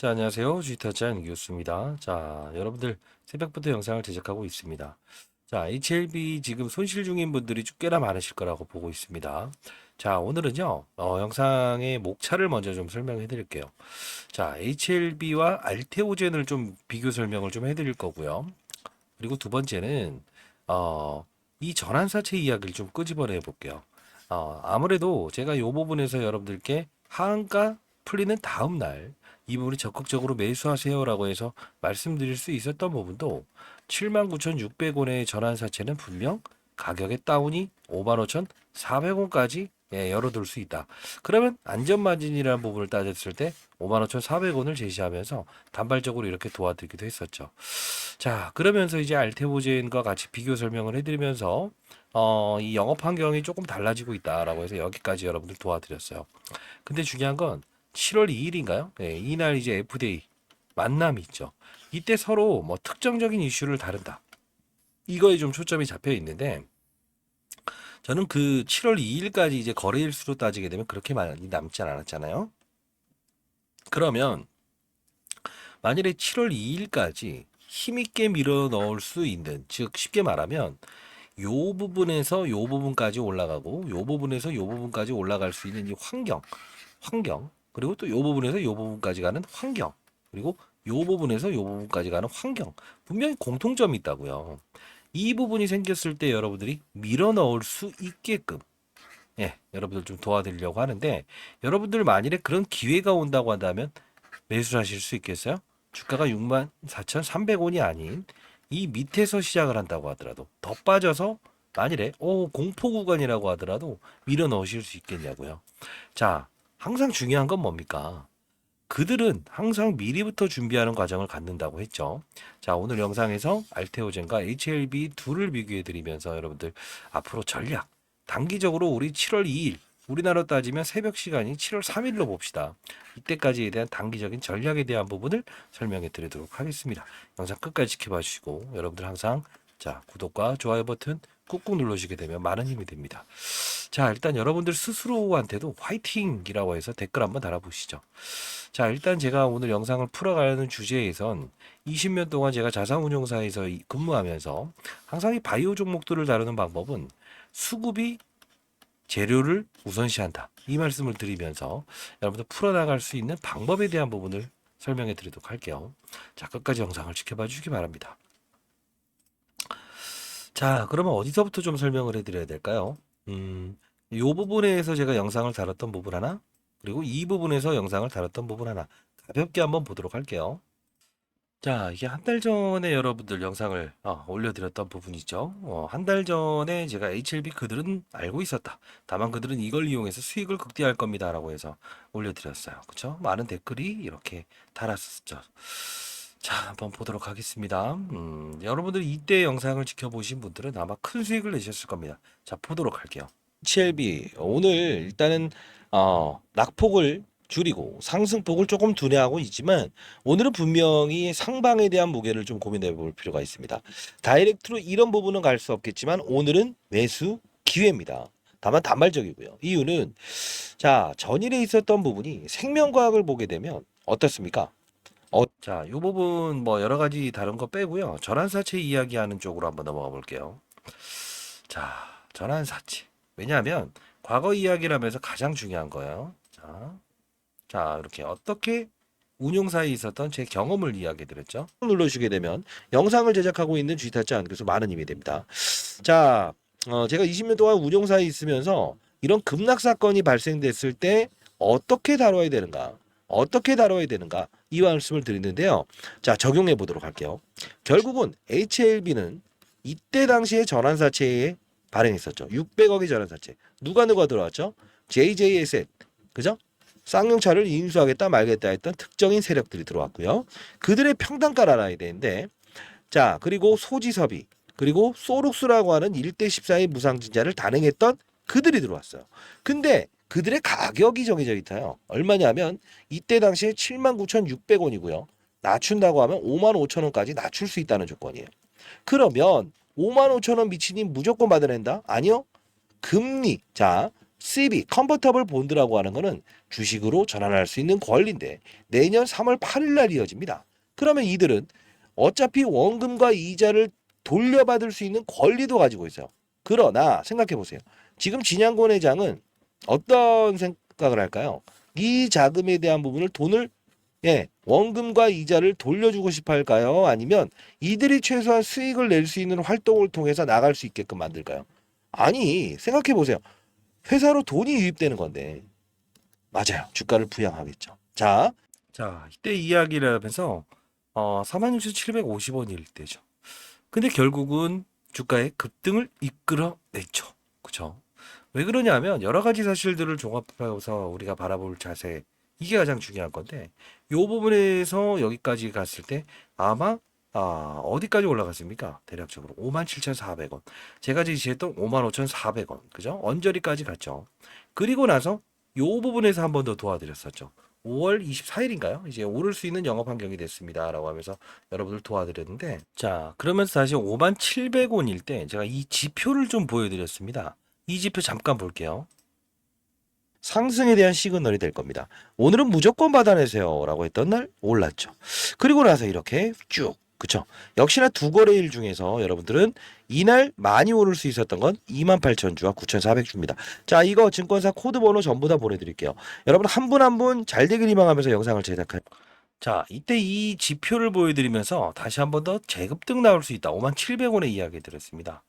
자, 안녕하세요. 주식타짜 교수입니다. 자, 여러분들 새벽부터 영상을 제작하고 있습니다. 자, HLB 지금 손실 중인 분들이 꽤나 많으실 거라고 보고 있습니다. 자, 오늘은요, 영상의 목차를 먼저 좀 설명해 드릴게요. 자, HLB와 알테오젠을 좀 비교 설명을 좀 해드릴 거고요. 그리고 두 번째는, 이 전환사채 이야기를 좀 끄집어내 볼게요. 아무래도 제가 이 부분에서 여러분들께 하한가 풀리는 다음 날 이 부분이 적극적으로 매수하세요라고 해서 말씀드릴 수 있었던 부분도 79,600원의 전환사채는 분명 가격의 다운이 55,400원까지 열어둘 수 있다. 그러면 안전마진이라는 부분을 따졌을 때 55,400원을 제시하면서 단발적으로 이렇게 도와드리기도 했었죠. 자, 그러면서 이제 알테오젠과 같이 비교 설명을 해드리면서 이 영업 환경이 조금 달라지고 있다라고 해서 여기까지 여러분들 도와드렸어요. 근데 중요한 건 7월 2일인가요? 네, 이날 이제 FDA 만남이 있죠. 이때 서로 뭐 특정적인 이슈를 다룬다. 이거에 좀 초점이 잡혀 있는데 저는 그 7월 2일까지 이제 거래일수로 따지게 되면 그렇게 많이 남지 않았잖아요. 그러면 만일에 7월 2일까지 힘있게 밀어 넣을 수 있는, 즉 쉽게 말하면 요 부분에서 요 부분까지 올라가고 요 부분에서 요 부분까지 올라갈 수 있는 이 환경 그리고 또 요 부분에서 요 부분까지 가는 환경 그리고 요 부분에서 요 부분까지 가는 환경 분명히 공통점이 있다고요. 이 부분이 생겼을 때 여러분들이 밀어 넣을 수 있게끔 여러분들 좀 도와드리려고 하는데 여러분들 만일에 그런 기회가 온다고 한다면 매수를 하실 수 있겠어요? 주가가 64,300원이 아닌 이 밑에서 시작을 한다고 하더라도 더 빠져서 만일에 공포 구간이라고 하더라도 밀어 넣으실 수 있겠냐고요. 자, 항상 중요한 건 뭡니까? 그들은 항상 미리부터 준비하는 과정을 갖는다고 했죠. 자, 오늘 영상에서 알테오젠과 HLB 둘을 비교해 드리면서 여러분들 앞으로 전략, 단기적으로 우리 7월 2일, 우리나라로 따지면 새벽 시간이 7월 3일로 봅시다. 이때까지에 대한 단기적인 전략에 대한 부분을 설명해 드리도록 하겠습니다. 영상 끝까지 지켜봐 주시고 여러분들 항상 자, 구독과 좋아요 버튼 꾹꾹 눌러주시게 되면 많은 힘이 됩니다. 자, 일단 여러분들 스스로한테도 화이팅이라고 해서 댓글 한번 달아보시죠. 자, 일단 제가 오늘 영상을 풀어가는 주제에선 20년 동안 제가 자산운용사에서 근무하면서 항상 이 바이오 종목들을 다루는 방법은 수급이 재료를 우선시한다. 이 말씀을 드리면서 여러분들 풀어나갈 수 있는 방법에 대한 부분을 설명해 드리도록 할게요. 자, 끝까지 영상을 지켜봐 주시기 바랍니다. 자, 그러면 어디서부터 좀 설명을 해드려야 될까요? 이 부분에서 제가 영상을 다뤘던 부분 하나, 그리고 이 부분에서 영상을 다뤘던 부분 하나, 가볍게 한번 보도록 할게요. 자, 이게 한 달 전에 여러분들 영상을 올려드렸던 부분이죠. 한 달 전에 제가 HLB 그들은 알고 있었다. 다만 그들은 이걸 이용해서 수익을 극대화할 겁니다라고 해서 올려드렸어요. 그렇죠? 많은 댓글이 이렇게 달았었죠. 자, 한번 보도록 하겠습니다. 여러분들 이때 영상을 지켜보신 분들은 아마 큰 수익을 내셨을 겁니다. 자, 보도록 할게요. HLB 오늘 일단은 낙폭을 줄이고 상승폭을 조금 둔화하고 있지만 오늘은 분명히 상방에 대한 무게를 좀 고민해 볼 필요가 있습니다. 다이렉트로 이런 부분은 갈 수 없겠지만 오늘은 매수 기회입니다. 다만 단발적이고요. 이유는 자, 전일에 있었던 부분이 생명과학을 보게 되면 어떻습니까? 자, 이 부분 뭐 여러 가지 다른 거 빼고요. 전환사채 이야기하는 쪽으로 한번 넘어가 볼게요. 자, 전환사채. 왜냐하면 과거 이야기를 하면서 가장 중요한 거예요. 자, 이렇게 어떻게 운용사에 있었던 제 경험을 이야기 드렸죠. 눌러주시게 되면 영상을 제작하고 있는 주식타짜 안에서 많은 힘이 됩니다. 자, 제가 20년 동안 운용사에 있으면서 이런 급락 사건이 발생됐을 때 어떻게 다뤄야 되는가? 어떻게 다뤄야 되는가? 이 말씀을 드리는데요. 자, 적용해 보도록 할게요. 결국은 HLB는 이때 당시에 전환사채에 발행했었죠. 600억의 전환사채. 누가 들어왔죠? JJSN. 그죠? 쌍용차를 인수하겠다 말겠다 했던 특정인 세력들이 들어왔고요. 그들의 평단가를 알아야 되는데 자, 그리고 소지섭이 그리고 소룩스라고 하는 1대 14의 무상증자를 단행했던 그들이 들어왔어요. 근데 그들의 가격이 정해져 있어요. 얼마냐면 이때 당시에 79,600원이고요. 낮춘다고 하면 55,000원까지 낮출 수 있다는 조건이에요. 그러면 55,000원 미치니 무조건 받아낸다? 아니요. 금리. 자, CB, 컨버터블 본드라고 하는 거는 주식으로 전환할 수 있는 권리인데 내년 3월 8일 날 이어집니다. 그러면 이들은 어차피 원금과 이자를 돌려받을 수 있는 권리도 가지고 있어요. 그러나 생각해 보세요. 지금 진양권 회장은 어떤 생각을 할까요? 이 자금에 대한 부분을 돈을 원금과 이자를 돌려주고 싶어 할까요? 아니면 이들이 최소한 수익을 낼 수 있는 활동을 통해서 나갈 수 있게끔 만들까요? 아니, 생각해 보세요. 회사로 돈이 유입되는 건데 맞아요. 주가를 부양하겠죠. 자, 이때 이야기를 하면서 46,750원일 때죠. 근데 결국은 주가의 급등을 이끌어냈죠. 그죠? 왜 그러냐면 여러 가지 사실들을 종합해서 우리가 바라볼 자세 이게 가장 중요한 건데 이 부분에서 여기까지 갔을 때 아마 어디까지 올라갔습니까? 대략적으로 57,400원. 제가 제시했던 55,400원. 그죠? 언저리까지 갔죠. 그리고 나서 요 부분에서 한 번 더 도와드렸었죠. 5월 24일인가요? 이제 오를 수 있는 영업 환경이 됐습니다. 라고 하면서 여러분들 도와드렸는데 자, 그러면서 다시 57,700원일 때 제가 이 지표를 좀 보여드렸습니다. 이 지표 잠깐 볼게요. 상승에 대한 시그널이 될 겁니다. 오늘은 무조건 받아내세요 라고 했던 날 올랐죠. 그리고 나서 이렇게 쭉 그쵸. 역시나 두 거래일 중에서 여러분들은 이날 많이 오를 수 있었던 건 28,000주와 9,400주입니다. 자, 이거 증권사 코드 번호 전부 다 보내드릴게요. 여러분 한 분 한 분 잘 되길 희망하면서 영상을 제작할. 자, 이때 이 지표를 보여드리면서 다시 한 번 더 재급등 나올 수 있다. 57,700원의 이야기 드렸습니다.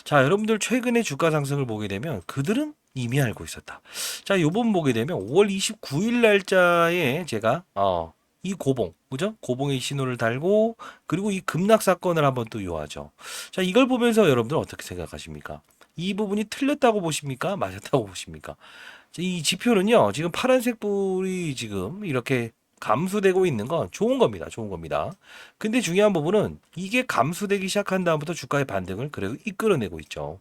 자, 여러분들 최근에 주가 상승을 보게 되면 그들은 이미 알고 있었다. 자, 요번 보게 되면 5월 29일 날짜에 제가 이 고봉, 그죠? 고봉의 신호를 달고 그리고 이 급락 사건을 한번 또 요하죠. 자, 이걸 보면서 여러분들 어떻게 생각하십니까? 이 부분이 틀렸다고 보십니까? 맞았다고 보십니까? 자, 이 지표는요, 지금 파란색 불이 지금 이렇게 감소되고 있는 건 좋은 겁니다. 좋은 겁니다. 근데 중요한 부분은 이게 감소되기 시작한 다음부터 주가의 반등을 그래도 이끌어내고 있죠.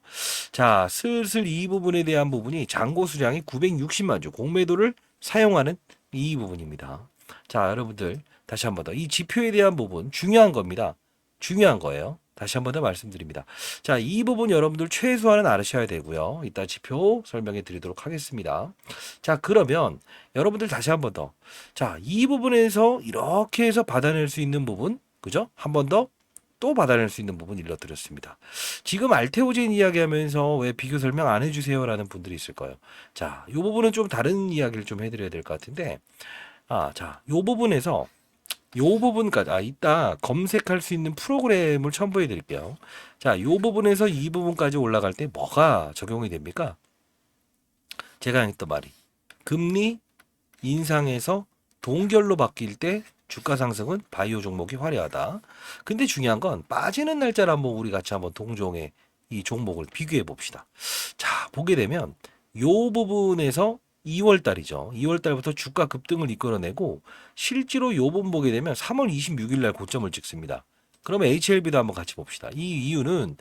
자, 슬슬 이 부분에 대한 부분이 잔고 수량이 960만 주 공매도를 사용하는 이 부분입니다. 자, 여러분들 다시 한번 더 이 지표에 대한 부분 중요한 겁니다. 중요한 거예요. 다시 한번 더 말씀드립니다. 자, 이 부분 여러분들 최소한은 알으셔야 되고요. 이따 지표 설명해 드리도록 하겠습니다. 자, 그러면 여러분들 다시 한번 더. 자, 이 부분에서 이렇게 해서 받아낼 수 있는 부분, 그죠? 한 번 더 또 받아낼 수 있는 부분 일러드렸습니다. 지금 알테오젠 이야기하면서 왜 비교 설명 안 해주세요라는 분들이 있을 거예요. 자, 이 부분은 좀 다른 이야기를 좀 해드려야 될 것 같은데, 자, 이 부분에서 요 부분까지 이따 검색할 수 있는 프로그램을 첨부해 드릴게요. 자, 요 부분에서 이 부분까지 올라갈 때 뭐가 적용이 됩니까? 제가 했던 말이 금리 인상에서 동결로 바뀔 때 주가 상승은 바이오 종목이 화려하다. 근데 중요한 건 빠지는 날짜를 한번 우리 같이 한번 동종의 이 종목을 비교해 봅시다. 자, 보게 되면 요 부분에서 2월 달이죠. 2월 달부터 주가 급등을 이끌어내고 실제로 요번 보게 되면 3월 26일 날 고점을 찍습니다. 그러면 HLB도 한번 같이 봅시다. 이 이유는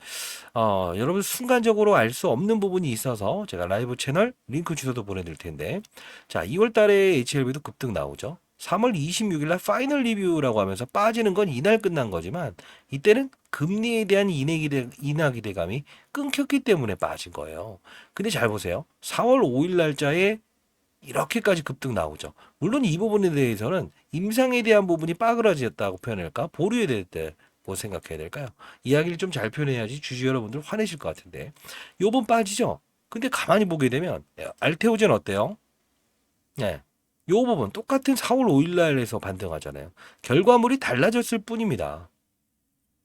여러분 순간적으로 알 수 없는 부분이 있어서 제가 라이브 채널 링크 주소도 보내드릴 텐데 자, 2월 달에 HLB도 급등 나오죠. 3월 26일 날 파이널 리뷰라고 하면서 빠지는 건 이날 끝난 거지만 이때는 금리에 대한 인하 기대감이 끊겼기 때문에 빠진 거예요. 근데 잘 보세요. 4월 5일 날짜에 이렇게까지 급등 나오죠. 물론 이 부분에 대해서는 임상에 대한 부분이 빠그라졌다고 표현할까? 보류에 대했다고 생각해야 될까요? 이야기를 좀 잘 표현해야지 주주 여러분들 화내실 것 같은데. 요번 빠지죠? 근데 가만히 보게 되면 알테오젠 어때요? 네. 요 부분 똑같은 4월 5일 날에서 반등하잖아요. 결과물이 달라졌을 뿐입니다.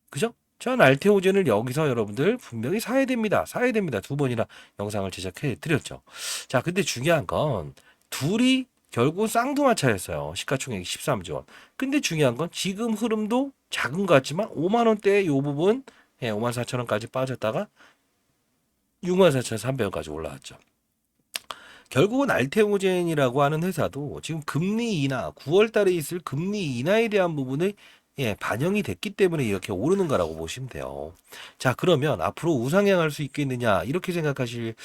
그죠? 전 알테오젠을 여기서 여러분들 분명히 사야 됩니다. 사야 됩니다. 두 번이나 영상을 제작해 드렸죠. 자, 근데 중요한 건 둘이 결국 쌍두마차였어요. 시가총액 13조 원. 근데 중요한 건 지금 흐름도 작은 것 같지만 5만 원대의 요 부분 5만 4천 원까지 빠졌다가 6만 4,300원까지 올라왔죠. 결국은 알테오젠이라고 하는 회사도 지금 금리 인하, 9월 달에 있을 금리 인하에 대한 부분을 반영이 됐기 때문에 이렇게 오르는 거라고 보시면 돼요. 자, 그러면 앞으로 우상향할 수 있겠느냐, 이렇게 생각하실,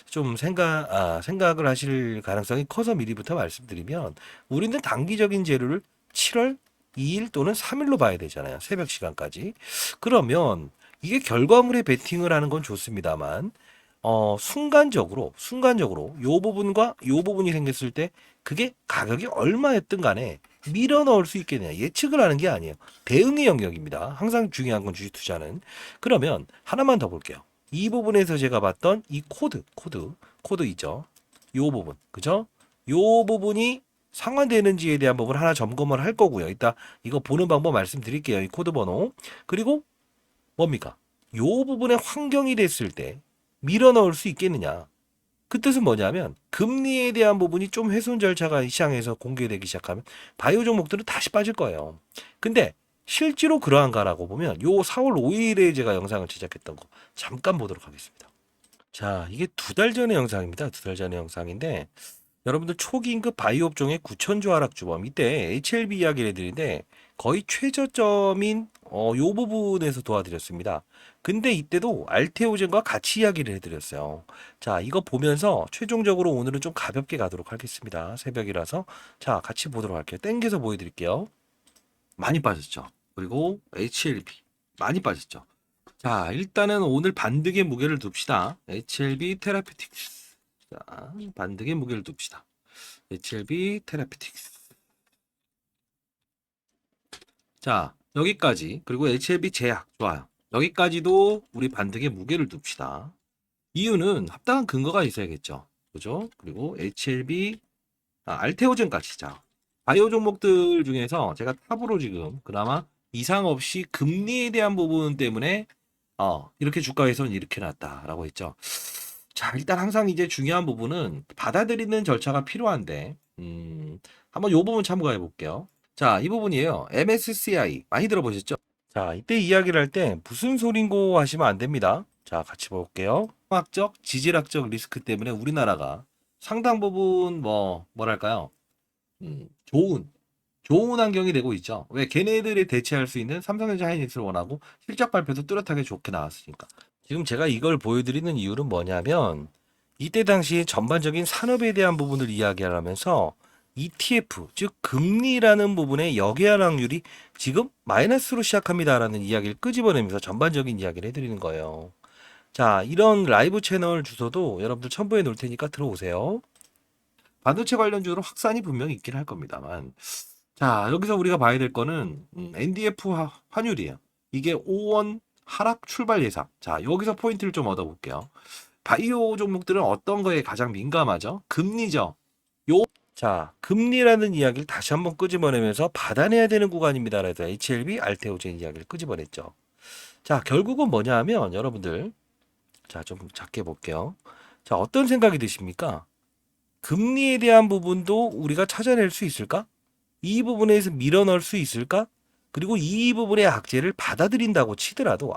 생각을 하실 가능성이 커서 미리부터 말씀드리면, 우리는 단기적인 재료를 7월 2일 또는 3일로 봐야 되잖아요. 새벽 시간까지. 그러면, 이게 결과물에 베팅을 하는 건 좋습니다만, 순간적으로 요 부분과 요 부분이 생겼을 때 그게 가격이 얼마였든 간에 밀어 넣을 수 있겠느냐 예측을 하는 게 아니에요. 대응의 영역입니다. 항상 중요한 건 주식 투자는. 그러면 하나만 더 볼게요. 이 부분에서 제가 봤던 이 코드 있죠. 요 부분, 그죠? 요 부분이 상환되는지에 대한 부분 하나 점검을 할 거고요. 이따 이거 보는 방법 말씀드릴게요. 이 코드 번호. 그리고 뭡니까? 요 부분에 환경이 됐을 때 밀어 넣을 수 있겠느냐? 그 뜻은 뭐냐면 금리에 대한 부분이 좀 훼손 절차가 시장에서 공개되기 시작하면 바이오 종목들은 다시 빠질 거예요. 근데 실제로 그러한가라고 보면 요 4월 5일에 제가 영상을 제작했던 거 잠깐 보도록 하겠습니다. 자, 이게 2달 전의 영상입니다. 2달 전의 영상인데 여러분들 초기임금 바이오 업종의 9천조 하락 주범 이때 HLB 이야기를 해드리는데 거의 최저점인 요 부분에서 도와드렸습니다. 근데 이때도 알테오젠과 같이 이야기를 해드렸어요. 자, 이거 보면서 최종적으로 오늘은 좀 가볍게 가도록 하겠습니다. 새벽이라서. 자, 같이 보도록 할게요. 땡겨서 보여드릴게요. 많이 빠졌죠. 그리고 HLB 많이 빠졌죠. 자, 일단은 오늘 반등의 무게를 둡시다. HLB 테라피틱스. 자, 반등의 무게를 둡시다. HLB 테라피틱스. 자, 여기까지. 그리고 HLB 제약. 좋아요. 여기까지도 우리 반등의 무게를 둡시다. 이유는 합당한 근거가 있어야겠죠. 그죠? 그리고 HLB, 알테오젠까지. 자, 바이오 종목들 중에서 제가 탑으로 지금 그나마 이상 없이 금리에 대한 부분 때문에 이렇게 주가에서는 이렇게 났다라고 했죠. 자, 일단 항상 이제 중요한 부분은 받아들이는 절차가 필요한데, 한번 요 부분 참고해 볼게요. 자, 이 부분이에요. MSCI 많이 들어보셨죠? 자, 이때 이야기를 할 때 무슨 소린고 하시면 안 됩니다. 자, 같이 볼게요. 화학적, 지질학적 리스크 때문에 우리나라가 상당 부분 뭐랄까요? 좋은 환경이 되고 있죠. 왜 걔네들이 대체할 수 있는 삼성전자 하이닉스를 원하고 실적 발표도 뚜렷하게 좋게 나왔으니까. 지금 제가 이걸 보여드리는 이유는 뭐냐면 이때 당시 전반적인 산업에 대한 부분을 이야기하면서 ETF, 즉 금리라는 부분의 역외한 확률이 지금 마이너스로 시작합니다라는 이야기를 끄집어내면서 전반적인 이야기를 해드리는 거예요. 자, 이런 라이브 채널 주소도 여러분들 첨부해 놓을 테니까 들어오세요. 반도체 관련주로 확산이 분명히 있긴 할 겁니다만 자, 여기서 우리가 봐야 될 거는 NDF 환율이에요. 이게 5원 하락 출발 예상. 자, 여기서 포인트를 좀 얻어볼게요. 바이오 종목들은 어떤 거에 가장 민감하죠? 금리죠. 자, 금리라는 이야기를 다시 한번 끄집어내면서 받아내야 되는 구간입니다. 그래서 HLB, 알테오젠 이야기를 끄집어냈죠. 자, 결국은 뭐냐 하면 여러분들 자, 좀 작게 볼게요. 자, 어떤 생각이 드십니까? 금리에 대한 부분도 우리가 찾아낼 수 있을까? 이 부분에서 밀어넣을 수 있을까? 그리고 이 부분의 악재를 받아들인다고 치더라도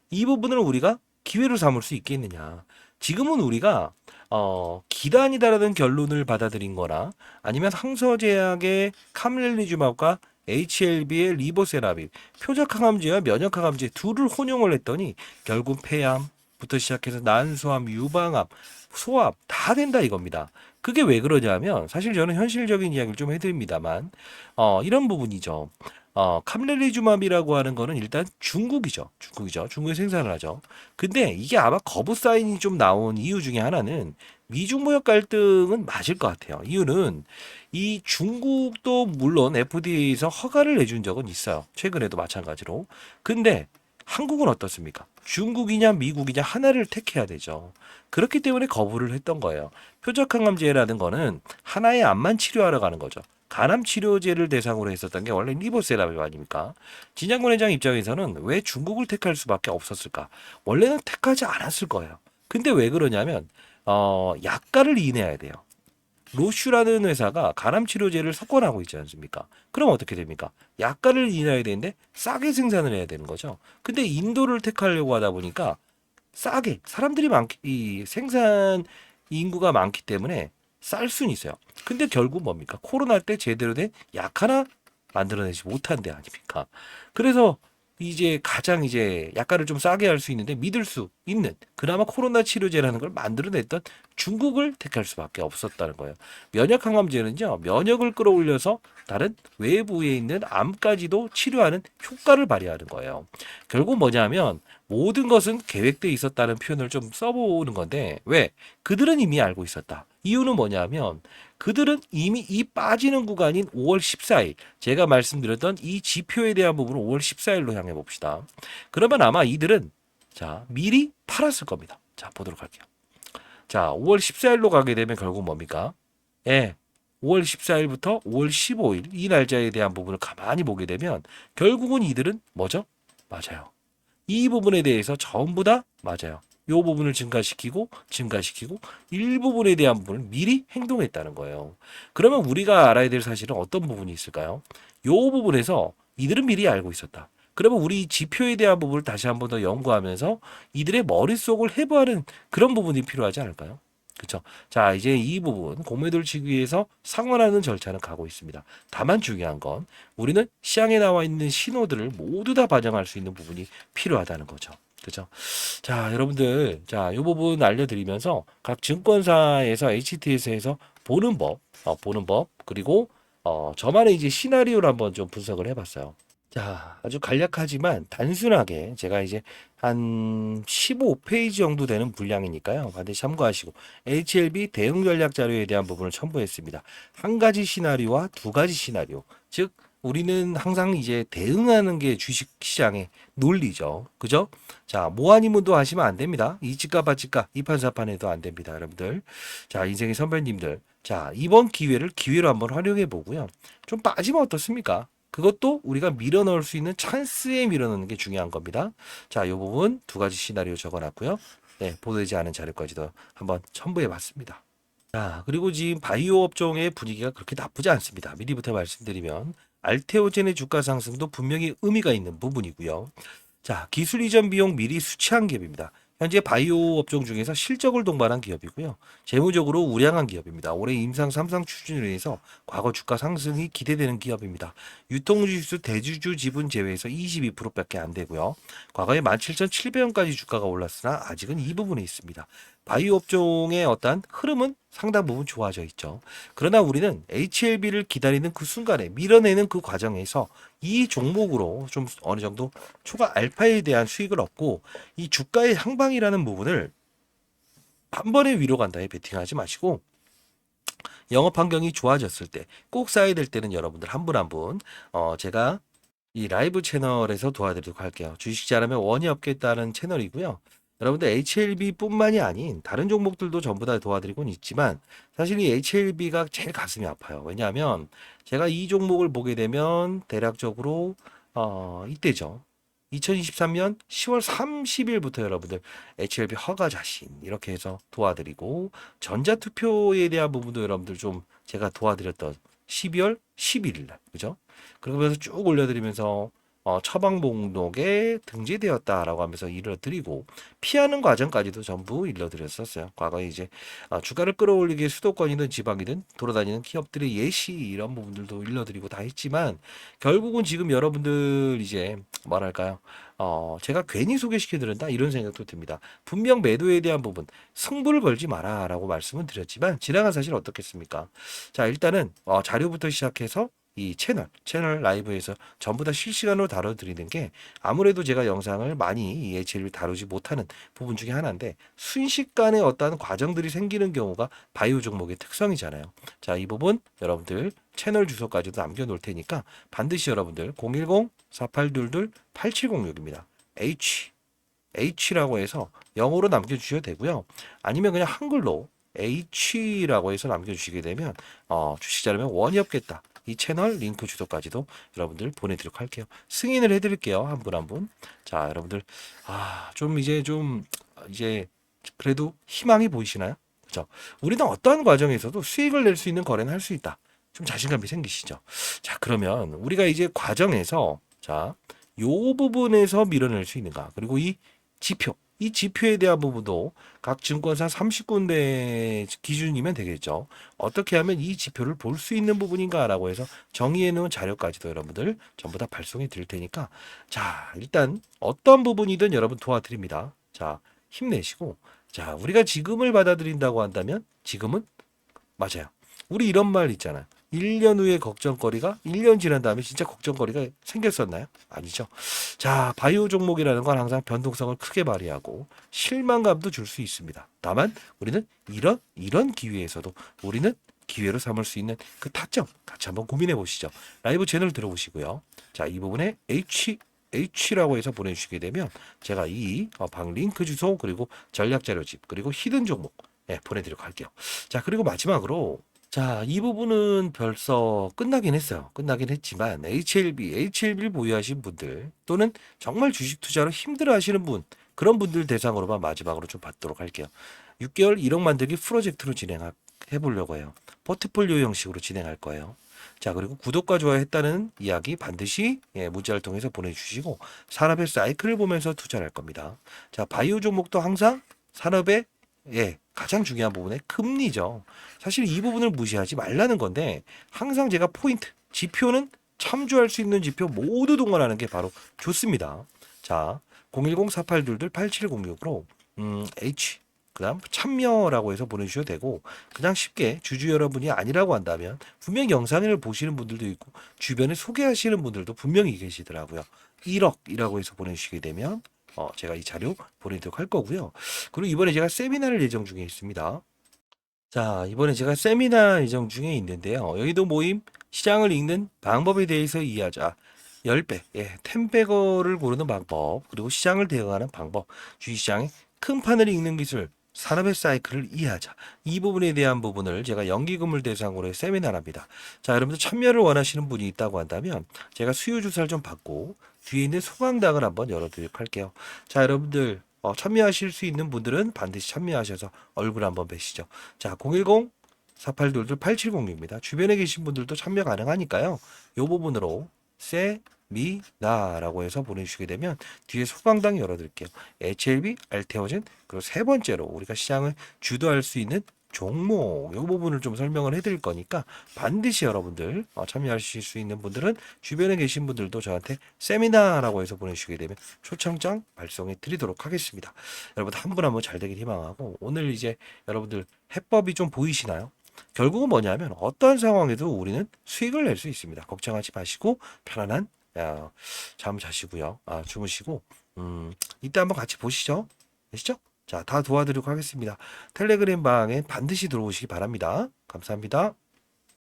이 부분을 우리가 기회로 삼을 수 있겠느냐. 지금은 우리가 기단이다라는 결론을 받아들인 거나 아니면 항서제약의 카멜리주맙과 HLB의 리보세라빅, 표적항암제와 면역항암제 둘을 혼용을 했더니 결국 폐암부터 시작해서 난소암, 유방암, 소암 다 된다 이겁니다. 그게 왜 그러냐면 사실 저는 현실적인 이야기를 좀 해드립니다만 이런 부분이죠. 카멜리주맘이라고 하는 거는 일단 중국이죠. 중국에 생산을 하죠. 근데 이게 아마 거부 사인이 좀 나온 이유 중에 하나는 미중 무역 갈등은 맞을 것 같아요. 이유는 이 중국도 물론 FDA에서 허가를 내준 적은 있어요. 최근에도 마찬가지로. 근데 한국은 어떻습니까? 중국이냐 미국이냐 하나를 택해야 되죠. 그렇기 때문에 거부를 했던 거예요. 표적항암제라는 거는 하나의 암만 치료하러 가는 거죠. 간암 치료제를 대상으로 했었던 게 원래 리보세라빅 아닙니까? 진양군 회장 입장에서는 왜 중국을 택할 수밖에 없었을까? 원래는 택하지 않았을 거예요. 근데 왜 그러냐면 약가를 인해야 돼요. 로슈라는 회사가 간암 치료제를 석권하고 있지 않습니까? 그럼 어떻게 됩니까? 약가를 인해야 되는데 싸게 생산을 해야 되는 거죠. 근데 인도를 택하려고 하다 보니까 싸게 사람들이 이 생산 인구가 많기 때문에 쌀 수는 있어요. 근데 결국 뭡니까? 코로나 때 제대로 된 약 하나 만들어내지 못한 데 아닙니까? 그래서 이제 가장 이제 약가를 좀 싸게 할 수 있는데 믿을 수 있는 그나마 코로나 치료제라는 걸 만들어냈던 중국을 택할 수밖에 없었다는 거예요. 면역 항암제는요, 면역을 끌어올려서 다른 외부에 있는 암까지도 치료하는 효과를 발휘하는 거예요. 결국 뭐냐면 모든 것은 계획되어 있었다는 표현을 좀 써보는 건데, 왜? 그들은 이미 알고 있었다. 이유는 뭐냐면 그들은 이미 이 빠지는 구간인 5월 14일, 제가 말씀드렸던 이 지표에 대한 부분을 5월 14일로 향해 봅시다. 그러면 아마 이들은 자 미리 팔았을 겁니다. 자, 보도록 할게요. 자, 5월 14일로 가게 되면 결국 뭡니까? 예, 5월 14일부터 5월 15일 이 날짜에 대한 부분을 가만히 보게 되면 결국은 이들은 뭐죠? 맞아요. 이 부분에 대해서 전부 다 맞아요. 이 부분을 증가시키고 일부분에 대한 부분을 미리 행동했다는 거예요. 그러면 우리가 알아야 될 사실은 어떤 부분이 있을까요? 이 부분에서 이들은 미리 알고 있었다. 그러면 우리 지표에 대한 부분을 다시 한번 더 연구하면서 이들의 머릿속을 해부하는 그런 부분이 필요하지 않을까요? 그렇죠. 자, 이제 이 부분 공매도를 치기 위해서 상환하는 절차는 가고 있습니다. 다만 중요한 건 우리는 시장에 나와 있는 신호들을 모두 다 반영할 수 있는 부분이 필요하다는 거죠. 그죠? 자, 여러분들, 자, 이 부분 알려드리면서 각 증권사에서 HTS에서 보는 법, 그리고 저만의 이제 시나리오를 한번 좀 분석을 해봤어요. 자, 아주 간략하지만 단순하게 제가 이제 한 15페이지 정도 되는 분량이니까요. 반드시 참고하시고 HLB 대응 전략 자료에 대한 부분을 첨부했습니다. 한 가지 시나리오와 두 가지 시나리오. 즉 우리는 항상 이제 대응하는 게 주식 시장의 논리죠. 그죠? 자, 모아니문도 하시면 안 됩니다. 이치가 바치가 이판사판해도 안 됩니다, 여러분들. 자, 인생의 선배님들. 자, 이번 기회를 기회로 한번 활용해 보고요. 좀 빠지면 어떻습니까? 그것도 우리가 밀어 넣을 수 있는 찬스에 밀어 넣는 게 중요한 겁니다. 자, 이 부분 두 가지 시나리오 적어 놨고요. 네, 보도되지 않은 자료까지도 한번 첨부해 봤습니다. 자, 그리고 지금 바이오 업종의 분위기가 그렇게 나쁘지 않습니다. 미리부터 말씀드리면 알테오젠의 주가 상승도 분명히 의미가 있는 부분이고요. 자, 기술 이전 비용 미리 수치한 기업입니다. 현재 바이오 업종 중에서 실적을 동반한 기업이고요. 재무적으로 우량한 기업입니다. 올해 임상 3상 추진으로 인해서 과거 주가 상승이 기대되는 기업입니다. 유통주식수 대주주 지분 제외해서 22%밖에 안 되고요. 과거에 17,700원까지 주가가 올랐으나 아직은 이 부분에 있습니다. 바이오 업종의 어떤 흐름은 상당 부분 좋아져 있죠. 그러나 우리는 HLB를 기다리는 그 순간에 밀어내는 그 과정에서 이 종목으로 좀 어느 정도 초과 알파에 대한 수익을 얻고 이 주가의 향방이라는 부분을 한 번에 위로 간다에 베팅하지 마시고 영업 환경이 좋아졌을 때 꼭 사야 될 때는 여러분들 한 분 한 분 제가 이 라이브 채널에서 도와드리도록 할게요. 주식 잘하면 원이 없겠다는 채널이고요. 여러분들 HLB뿐만이 아닌 다른 종목들도 전부 다 도와드리고는 있지만 사실 이 HLB가 제일 가슴이 아파요. 왜냐하면 제가 이 종목을 보게 되면 대략적으로 이때죠. 2023년 10월 30일부터 여러분들 HLB 허가 자신 이렇게 해서 도와드리고 전자투표에 대한 부분도 여러분들 좀 제가 도와드렸던 12월 11일 날 그죠? 그러면서 쭉 올려드리면서 처방 목록에 등재되었다라고 하면서 일러드리고 피하는 과정까지도 전부 일러드렸었어요. 과거에 이제 주가를 끌어올리기 위해 수도권이든 지방이든 돌아다니는 기업들의 예시 이런 부분들도 일러드리고 다 했지만 결국은 지금 여러분들 이제 뭐랄까요? 제가 괜히 소개시켜드린다 이런 생각도 듭니다. 분명 매도에 대한 부분 승부를 걸지 마라라고 말씀은 드렸지만 지나간 사실 어떻겠습니까? 자, 일단은 자료부터 시작해서 이 채널 라이브에서 전부 다 실시간으로 다뤄드리는 게 아무래도 제가 영상을 많이 이 HL을 다루지 못하는 부분 중에 하나인데 순식간에 어떠한 과정들이 생기는 경우가 바이오 종목의 특성이잖아요. 자, 이 부분 여러분들 채널 주소까지도 남겨놓을 테니까 반드시 여러분들 010-4822-8706입니다. H라고 해서 영어로 남겨주셔도 되고요. 아니면 그냥 한글로 H라고 해서 남겨주시게 되면 주식 자료면 원이 없겠다. 이 채널 링크 주소까지도 여러분들 보내드리도록 할게요. 승인을 해드릴게요. 한 분 한 분. 자, 여러분들 좀 이제 그래도 희망이 보이시나요? 그렇죠? 우리는 어떠한 과정에서도 수익을 낼 수 있는 거래는 할 수 있다. 좀 자신감이 생기시죠? 자, 그러면 우리가 이제 과정에서 요 부분에서 밀어낼 수 있는가? 그리고 이 지표 이 지표에 대한 부분도 각 증권사 30군데 기준이면 되겠죠. 어떻게 하면 이 지표를 볼 수 있는 부분인가라고 해서 정의해 놓은 자료까지도 여러분들 전부 다 발송해 드릴 테니까 자, 일단 어떤 부분이든 여러분 도와드립니다. 자, 힘내시고 자, 우리가 지금을 받아들인다고 한다면 지금은 맞아요. 우리 이런 말 있잖아요. 1년 후에 걱정거리가 1년 지난 다음에 진짜 걱정거리가 생겼었나요? 아니죠. 자, 바이오 종목이라는 건 항상 변동성을 크게 발휘하고 실망감도 줄 수 있습니다. 다만 우리는 이런 기회에서도 우리는 기회로 삼을 수 있는 그 타점 같이 한번 고민해 보시죠. 라이브 채널 들어보시고요. 자, 이 부분에 H라고 해서 보내주시게 되면 제가 이 방 링크 주소 그리고 전략 자료집 그리고 히든 종목 보내드리도록 할게요. 자, 그리고 마지막으로 자, 이 부분은 벌써 끝나긴 했어요. 끝나긴 했지만 HLB를 보유하신 분들 또는 정말 주식 투자로 힘들어 하시는 분 그런 분들 대상으로만 마지막으로 좀 받도록 할게요. 6개월 1억 만들기 프로젝트로 진행해 보려고 해요. 포트폴리오 형식으로 진행할 거예요. 자, 그리고 구독과 좋아요 했다는 이야기 반드시 문자를 통해서 보내주시고 산업의 사이클을 보면서 투자를 할 겁니다. 자, 바이오 종목도 항상 산업의 가장 중요한 부분의 금리죠. 사실 이 부분을 무시하지 말라는 건데 항상 제가 포인트, 지표는 참조할 수 있는 지표 모두 동원하는 게 바로 좋습니다. 자, 010-4822-8706으로 H 그다음 참여라고 해서 보내주셔도 되고 그냥 쉽게 주주 여러분이 아니라고 한다면 분명 영상을 보시는 분들도 있고 주변에 소개하시는 분들도 분명히 계시더라고요. 1억이라고 해서 보내주시게 되면 제가 이 자료 보내도록 할 거고요. 그리고 이번에 제가 세미나를 예정 중에 있습니다. 자, 이번에 제가 세미나 예정 중에 있는데요. 여의도 모임 시장을 읽는 방법에 대해서 이해하자. 10배, 10배거를 고르는 방법, 그리고 시장을 대응하는 방법, 주식시장의 큰 판을 읽는 기술, 산업의 사이클을 이해하자. 이 부분에 대한 부분을 제가 연기금을 대상으로 세미나를 합니다. 자, 여러분들 참여를 원하시는 분이 있다고 한다면 제가 수요 조사를 좀 받고 뒤에 있는 소강당을 한번 열어드리도록 할게요. 자, 여러분들 참여하실 수 있는 분들은 반드시 참여하셔서 얼굴 한번 뵈시죠. 자, 010-4822-8706입니다. 주변에 계신 분들도 참여 가능하니까요. 이 부분으로 세미나라고 해서 보내주시게 되면 뒤에 소강당 열어드릴게요. HLB, 알테오젠, 그리고 세 번째로 우리가 시장을 주도할 수 있는 종목 이 부분을 좀 설명을 해드릴 거니까 반드시 여러분들 참여하실 수 있는 분들은 주변에 계신 분들도 저한테 세미나라고 해서 보내주시게 되면 초청장 발송해 드리도록 하겠습니다. 여러분 한 분 한 분 잘 되길 희망하고 오늘 이제 여러분들 해법이 좀 보이시나요? 결국은 뭐냐면 어떠한 상황에도 우리는 수익을 낼 수 있습니다. 걱정하지 마시고 편안한 잠 자시고요. 주무시고 이때 한번 같이 보시죠. 아시죠? 자, 다 도와드리도록 하겠습니다. 텔레그램 방에 반드시 들어오시기 바랍니다. 감사합니다.